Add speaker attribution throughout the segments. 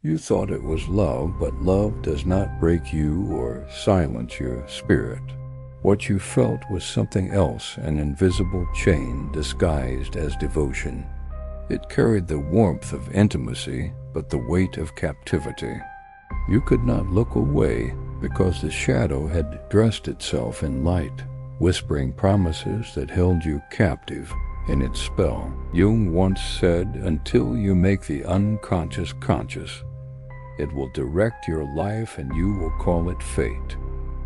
Speaker 1: You thought it was love, but love does not break you or silence your spirit. What you felt was something else, an invisible chain disguised as devotion. It carried the warmth of intimacy, but the weight of captivity. You could not look away because the shadow had dressed itself in light, whispering promises that held you captive in its spell. Jung once said, "Until you make the unconscious conscious, it will direct your life and you will call it fate."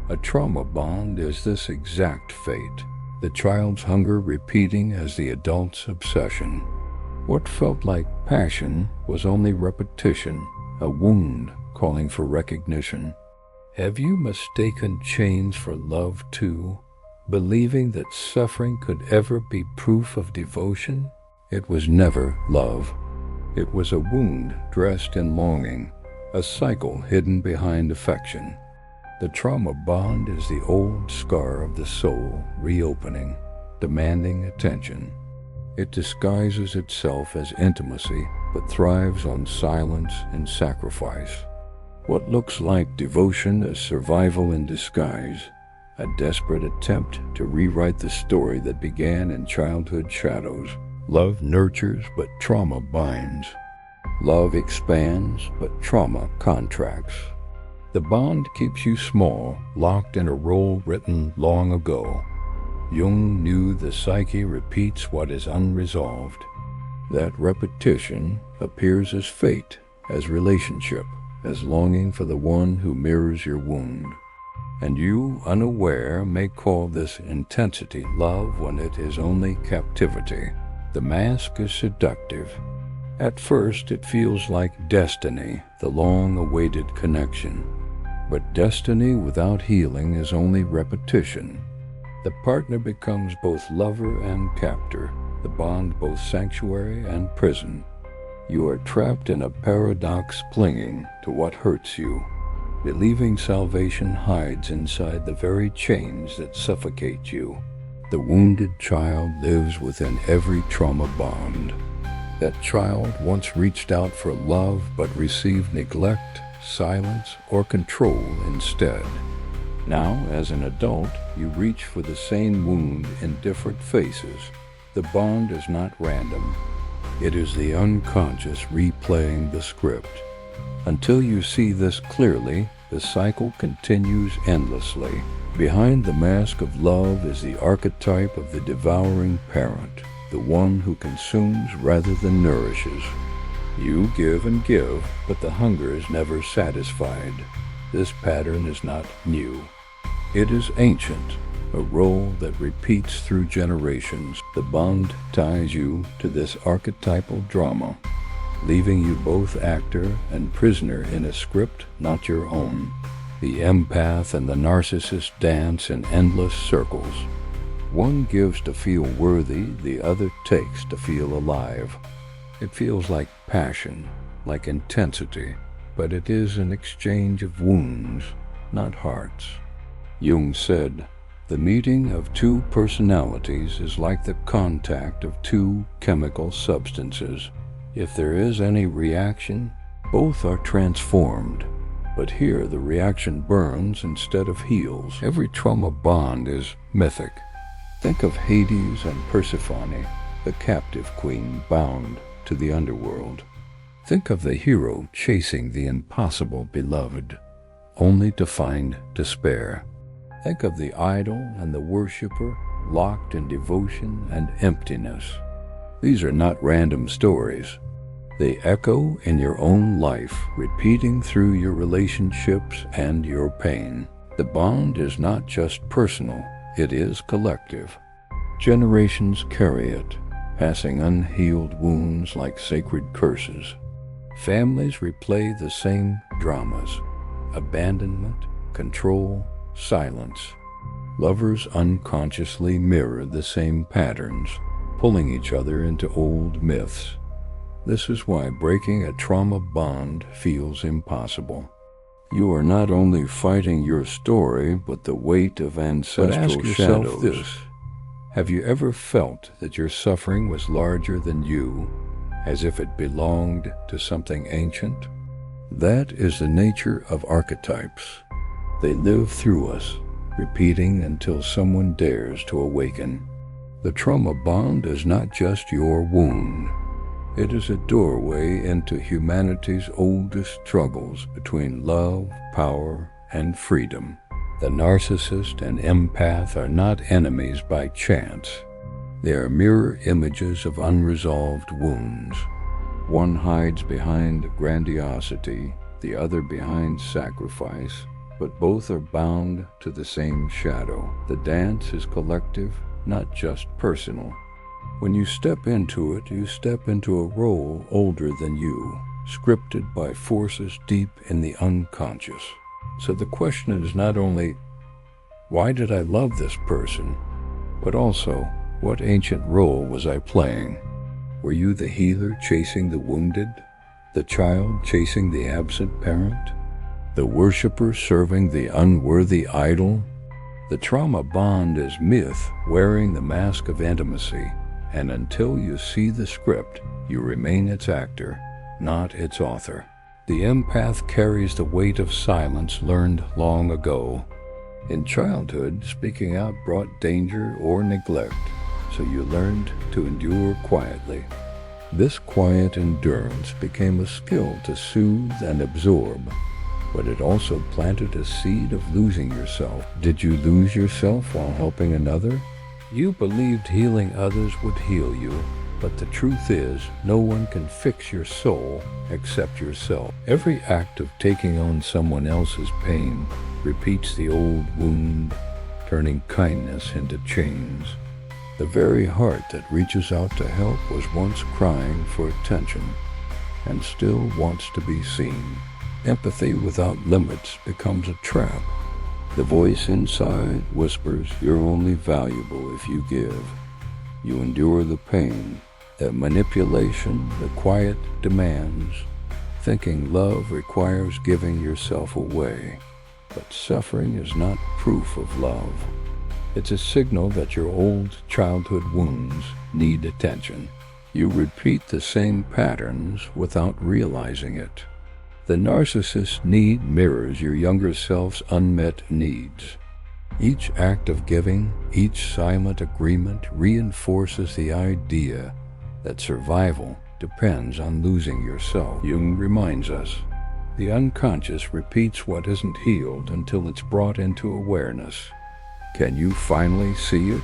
Speaker 1: A trauma bond is this exact fate, the child's hunger repeating as the adult's obsession. What felt like passion was only repetition, a wound calling for recognition. Have you mistaken chains for love too, believing that suffering could ever be proof of devotion? It was never love. It was a wound dressed in longing, a cycle hidden behind affection. The trauma bond is the old scar of the soul reopening, demanding attention. It disguises itself as intimacy, but thrives on silence and sacrifice. What looks like devotion is survival in disguise, a desperate attempt to rewrite the story that began in childhood shadows. Love nurtures, but trauma binds. Love expands, but trauma contracts. The bond keeps you small, locked in a role written long ago. Jung knew the psyche repeats what is unresolved. That repetition appears as fate, as relationship, as longing for the one who mirrors your wound. And you, unaware, may call this intensity love when it is only captivity. The mask is seductive. At first, it feels like destiny, the long-awaited connection. But destiny without healing is only repetition. The partner becomes both lover and captor, the bond both sanctuary and prison. You are trapped in a paradox, clinging to what hurts you, believing salvation hides inside the very chains that suffocate you. The wounded child lives within every trauma bond. That child once reached out for love but received neglect, silence, or control instead. Now, as an adult, you reach for the same wound in different faces. The bond is not random. It is the unconscious replaying the script. Until you see this clearly, the cycle continues endlessly. Behind the mask of love is the archetype of the devouring parent, the one who consumes rather than nourishes. You give and give, but the hunger is never satisfied. This pattern is not new. It is ancient, a role that repeats through generations. The bond ties you to this archetypal drama, leaving you both actor and prisoner in a script not your own. The empath and the narcissist dance in endless circles. One gives to feel worthy, the other takes to feel alive. It feels like passion, like intensity, but it is an exchange of wounds, not hearts. Jung said, "The meeting of two personalities is like the contact of two chemical substances. If there is any reaction, both are transformed. But here the reaction burns instead of heals." Every trauma bond is mythic. Think of Hades and Persephone, the captive queen bound to the underworld. Think of the hero chasing the impossible beloved, only to find despair. Think of the idol and the worshiper locked in devotion and emptiness. These are not random stories. They echo in your own life, repeating through your relationships and your pain. The bond is not just personal, it is collective. Generations carry it, passing unhealed wounds like sacred curses. Families replay the same dramas: abandonment, control, silence. Lovers unconsciously mirror the same patterns, pulling each other into old myths. This is why breaking a trauma bond feels impossible. You are not only fighting your story, but the weight of ancestral shadows. This. Have you ever felt that your suffering was larger than you, as if it belonged to something ancient? That is the nature of archetypes. They live through us, repeating until someone dares to awaken. The trauma bond is not just your wound. It is a doorway into humanity's oldest struggles between love, power, and freedom. The narcissist and empath are not enemies by chance. They are mirror images of unresolved wounds. One hides behind grandiosity, the other behind sacrifice, but both are bound to the same shadow. The dance is collective, not just personal. When you step into it, you step into a role older than you, scripted by forces deep in the unconscious. So the question is not only, why did I love this person, but also, what ancient role was I playing? Were you the healer chasing the wounded, the child chasing the absent parent, the worshiper serving the unworthy idol? The trauma bond is myth wearing the mask of intimacy, and until you see the script, you remain its actor, not its author. The empath carries the weight of silence learned long ago. In childhood, speaking out brought danger or neglect, so you learned to endure quietly. This quiet endurance became a skill to soothe and absorb, but it also planted a seed of losing yourself. Did you lose yourself while helping another? You believed healing others would heal you, but the truth is, no one can fix your soul except yourself. Every act of taking on someone else's pain repeats the old wound, turning kindness into chains. The very heart that reaches out to help was once crying for attention and still wants to be seen. Empathy without limits becomes a trap. The voice inside whispers, "You're only valuable if you give." You endure the pain, the manipulation, the quiet demands, thinking love requires giving yourself away. But suffering is not proof of love. It's a signal that your old childhood wounds need attention. You repeat the same patterns without realizing it. The narcissist's need mirrors your younger self's unmet needs. Each act of giving, each silent agreement reinforces the idea that survival depends on losing yourself. Jung reminds us, the unconscious repeats what isn't healed until it's brought into awareness. Can you finally see it?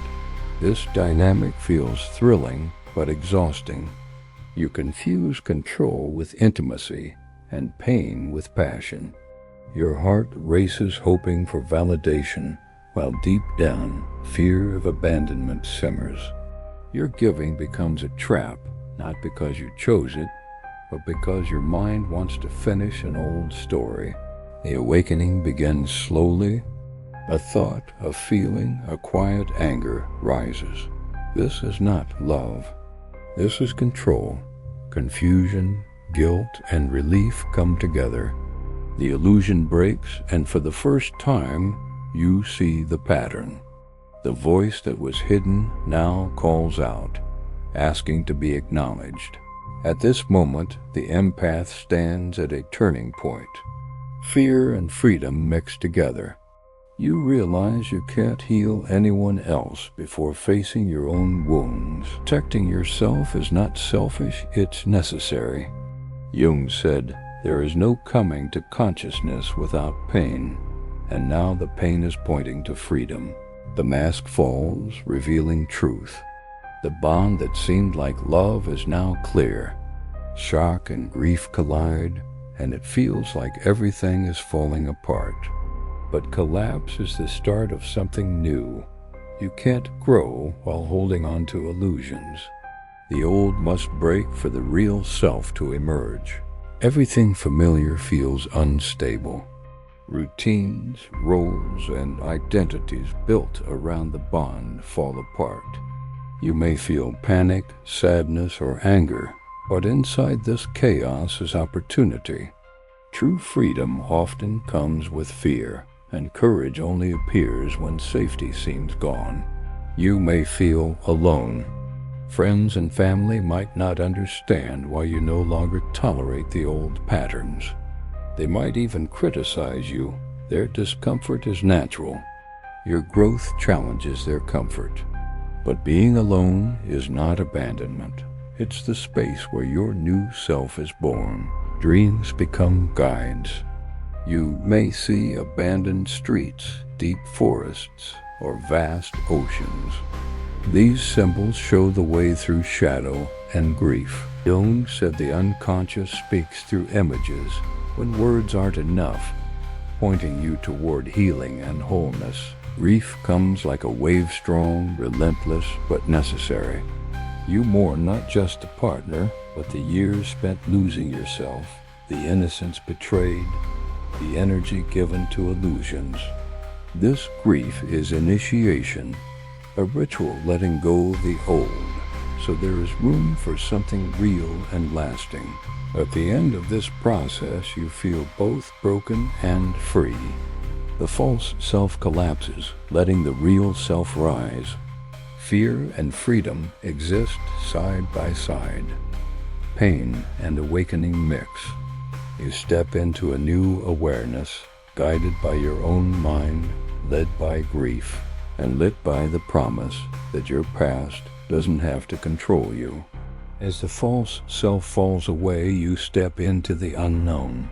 Speaker 1: This dynamic feels thrilling but exhausting. You confuse control with intimacy and pain with passion. Your heart races hoping for validation, while deep down, fear of abandonment simmers. Your giving becomes a trap, not because you chose it, but because your mind wants to finish an old story. The awakening begins slowly. A thought, a feeling, a quiet anger rises. This is not love. This is control. Confusion, guilt, and relief come together. The illusion breaks, and for the first time, you see the pattern. The voice that was hidden now calls out, asking to be acknowledged. At this moment, the empath stands at a turning point. Fear and freedom mix together. You realize you can't heal anyone else before facing your own wounds. Protecting yourself is not selfish, it's necessary. Jung said, "There is no coming to consciousness without pain," and now the pain is pointing to freedom. The mask falls, revealing truth. The bond that seemed like love is now clear. Shock and grief collide, and it feels like everything is falling apart. But collapse is the start of something new. You can't grow while holding on to illusions. The old must break for the real self to emerge. Everything familiar feels unstable. Routines, roles, and identities built around the bond fall apart. You may feel panic, sadness, or anger, but inside this chaos is opportunity. True freedom often comes with fear, and courage only appears when safety seems gone. You may feel alone. Friends and family might not understand why you no longer tolerate the old patterns. They might even criticize you. Their discomfort is natural. Your growth challenges their comfort. But being alone is not abandonment. It's the space where your new self is born. Dreams become guides. You may see abandoned streets, deep forests, or vast oceans. These symbols show the way through shadow and grief. Jung said the unconscious speaks through images when words aren't enough, pointing you toward healing and wholeness. Grief comes like a wave-strong, relentless, but necessary. You mourn not just the partner, but the years spent losing yourself, the innocence betrayed, the energy given to illusions. This grief is initiation, a ritual letting go of the old, so there is room for something real and lasting. At the end of this process, you feel both broken and free. The false self collapses, letting the real self rise. Fear and freedom exist side by side. Pain and awakening mix. You step into a new awareness, guided by your own mind, led by grief, and lit by the promise that your past doesn't have to control you. As the false self falls away, you step into the unknown.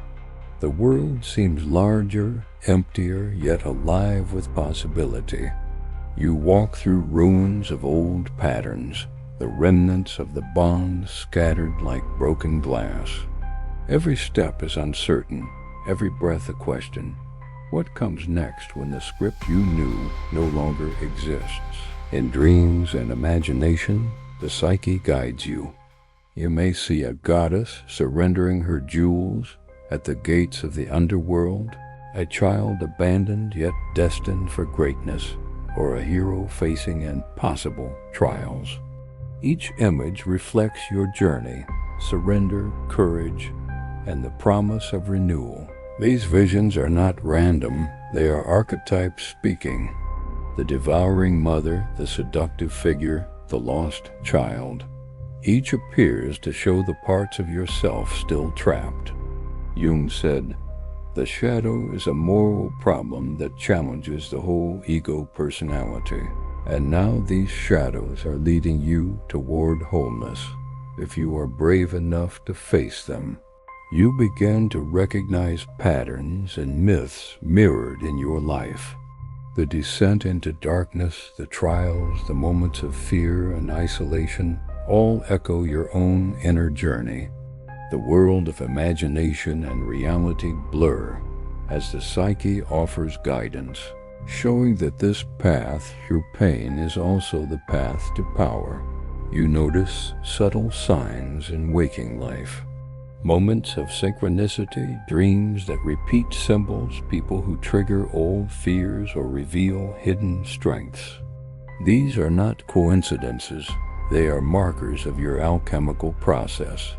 Speaker 1: The world seems larger, emptier, yet alive with possibility. You walk through ruins of old patterns, the remnants of the bonds scattered like broken glass. Every step is uncertain, every breath a question. What comes next when the script you knew no longer exists? In dreams and imagination, the psyche guides you. You may see a goddess surrendering her jewels at the gates of the underworld, a child abandoned yet destined for greatness, or a hero facing impossible trials. Each image reflects your journey, surrender, courage, and the promise of renewal. These visions are not random, they are archetypes speaking. The devouring mother, the seductive figure, the lost child. Each appears to show the parts of yourself still trapped. Jung said, "The shadow is a moral problem that challenges the whole ego personality. And now these shadows are leading you toward wholeness. If you are brave enough to face them, you begin to recognize patterns and myths mirrored in your life. The descent into darkness, the trials, the moments of fear and isolation, all echo your own inner journey. The world of imagination and reality blur as the psyche offers guidance, showing that this path through pain is also the path to power. You notice subtle signs in waking life. Moments of synchronicity, dreams that repeat symbols, people who trigger old fears or reveal hidden strengths. These are not coincidences, they are markers of your alchemical process.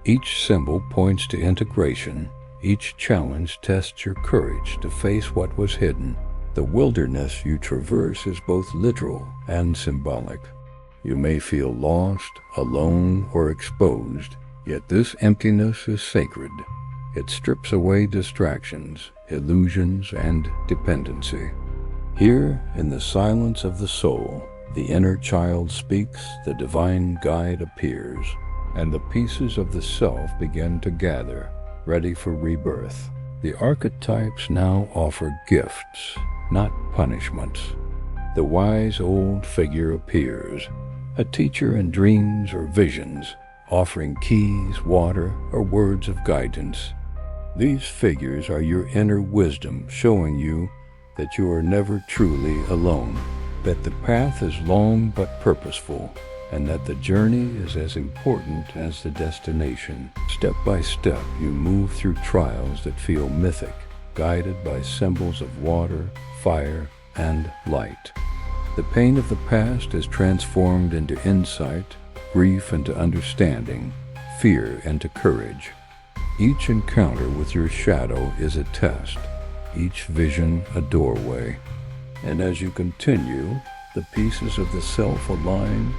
Speaker 1: Each symbol points to integration, each challenge tests your courage to face what was hidden. The wilderness you traverse is both literal and symbolic. You may feel lost, alone, or exposed, yet this emptiness is sacred. It strips away distractions, illusions, and dependency. Here, in the silence of the soul, the inner child speaks, the divine guide appears, and the pieces of the self begin to gather, ready for rebirth. The archetypes now offer gifts, not punishments. The wise old figure appears, a teacher in dreams or visions, offering keys, water, or words of guidance. These figures are your inner wisdom, showing you that you are never truly alone, that the path is long but purposeful, and that the journey is as important as the destination. Step by step, you move through trials that feel mythic, guided by symbols of water, fire, and light. The pain of the past is transformed into insight, grief into understanding, fear into courage. Each encounter with your shadow is a test, each vision a doorway. And as you continue, the pieces of the self align,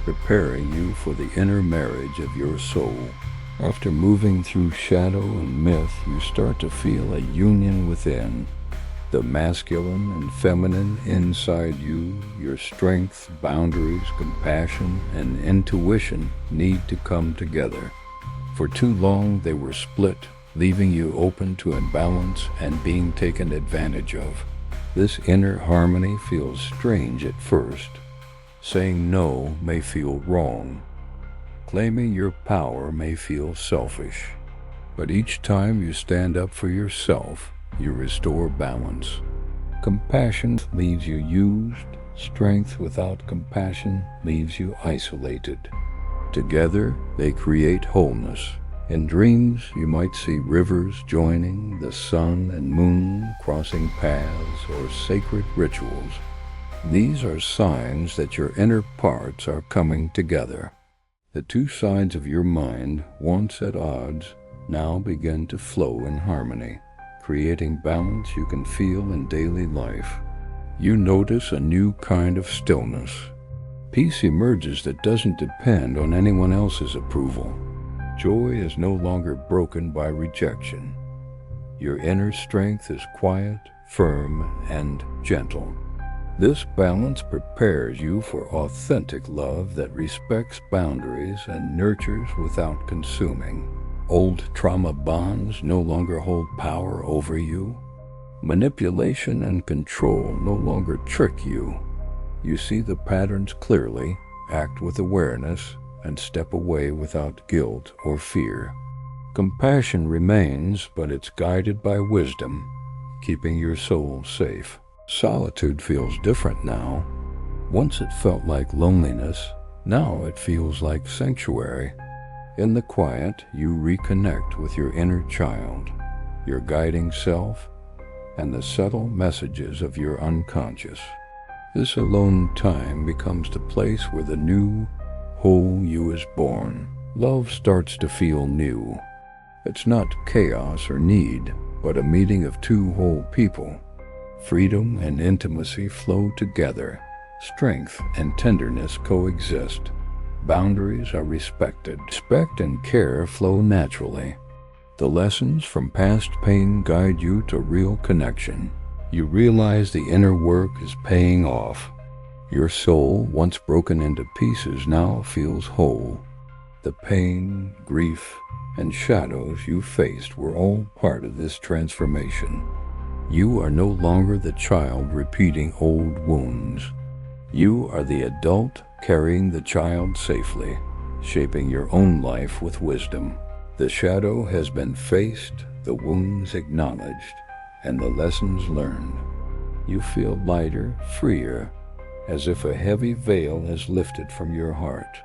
Speaker 1: preparing you for the inner marriage of your soul. After moving through shadow and myth, you start to feel a union within. The masculine and feminine inside you, your strength, boundaries, compassion, and intuition need to come together. For too long they were split, leaving you open to imbalance and being taken advantage of. This inner harmony feels strange at first. Saying no may feel wrong. Claiming your power may feel selfish. But each time you stand up for yourself, you restore balance. Compassion leaves you used. Strength without compassion leaves you isolated. Together, they create wholeness. In dreams, you might see rivers joining, the sun and moon crossing paths, or sacred rituals. These are signs that your inner parts are coming together. The two sides of your mind, once at odds, now begin to flow in harmony, creating balance you can feel in daily life. You notice a new kind of stillness. Peace emerges that doesn't depend on anyone else's approval. Joy is no longer broken by rejection. Your inner strength is quiet, firm, and gentle. This balance prepares you for authentic love that respects boundaries and nurtures without consuming. Old trauma bonds no longer hold power over you. Manipulation and control no longer trick you. You see the patterns clearly, act with awareness, and step away without guilt or fear. Compassion remains, but it's guided by wisdom, keeping your soul safe. Solitude feels different now. Once it felt like loneliness, now it feels like sanctuary. In the quiet, you reconnect with your inner child, your guiding self, and the subtle messages of your unconscious. This alone time becomes the place where the new, whole you is born. Love starts to feel new. It's not chaos or need, but a meeting of two whole people. Freedom and intimacy flow together. Strength and tenderness coexist. Boundaries are respected. Respect and care flow naturally. The lessons from past pain guide you to real connection. You realize the inner work is paying off. Your soul, once broken into pieces, now feels whole. The pain, grief, and shadows you faced were all part of this transformation. You are no longer the child repeating old wounds. You are the adult carrying the child safely, shaping your own life with wisdom. The shadow has been faced, the wounds acknowledged, and the lessons learned. You feel lighter, freer, as if a heavy veil has lifted from your heart.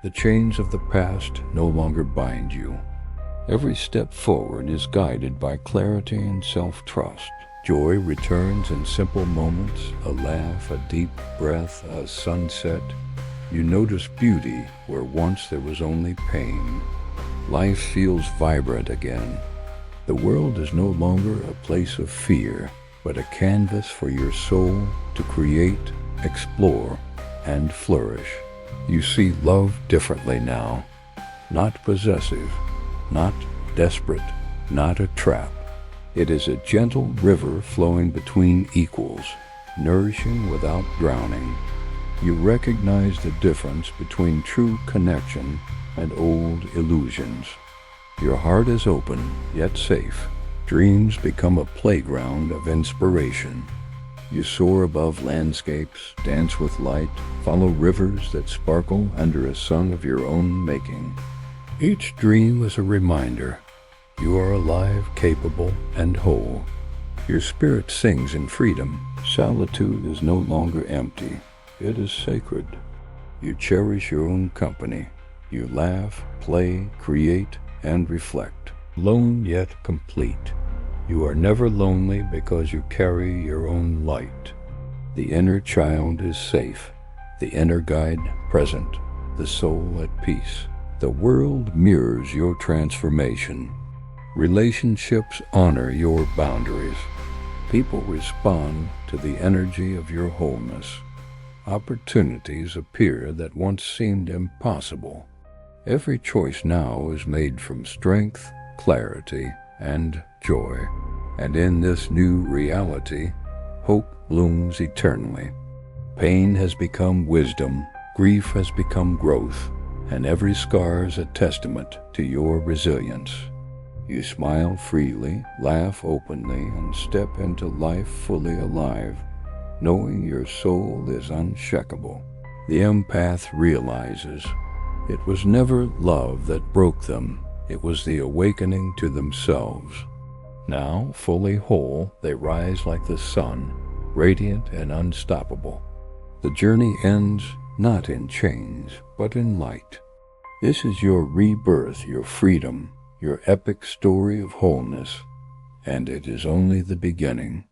Speaker 1: The chains of the past no longer bind you. Every step forward is guided by clarity and self-trust. Joy returns in simple moments, a laugh, a deep breath, a sunset. You notice beauty where once there was only pain. Life feels vibrant again. The world is no longer a place of fear, but a canvas for your soul to create, explore, and flourish. You see love differently now. Not possessive, not desperate, not a trap. It is a gentle river flowing between equals, nourishing without drowning. You recognize the difference between true connection and old illusions. Your heart is open, yet safe. Dreams become a playground of inspiration. You soar above landscapes, dance with light, follow rivers that sparkle under a sun of your own making. Each dream is a reminder. You are alive, capable, and whole. Your spirit sings in freedom. Solitude is no longer empty. It is sacred. You cherish your own company. You laugh, play, create, and reflect. Lone yet complete. You are never lonely because you carry your own light. The inner child is safe. The inner guide present. The soul at peace. The world mirrors your transformation. Relationships honor your boundaries. People respond to the energy of your wholeness. Opportunities appear that once seemed impossible. Every choice now is made from strength, clarity, and joy. And in this new reality, hope blooms eternally. Pain has become wisdom, grief has become growth, and every scar is a testament to your resilience. You smile freely, laugh openly, and step into life fully alive, knowing your soul is unshakable. The empath realizes it was never love that broke them, it was the awakening to themselves. Now, fully whole, they rise like the sun, radiant and unstoppable. The journey ends not in chains, but in light. This is your rebirth, your freedom, your epic story of wholeness, and it is only the beginning.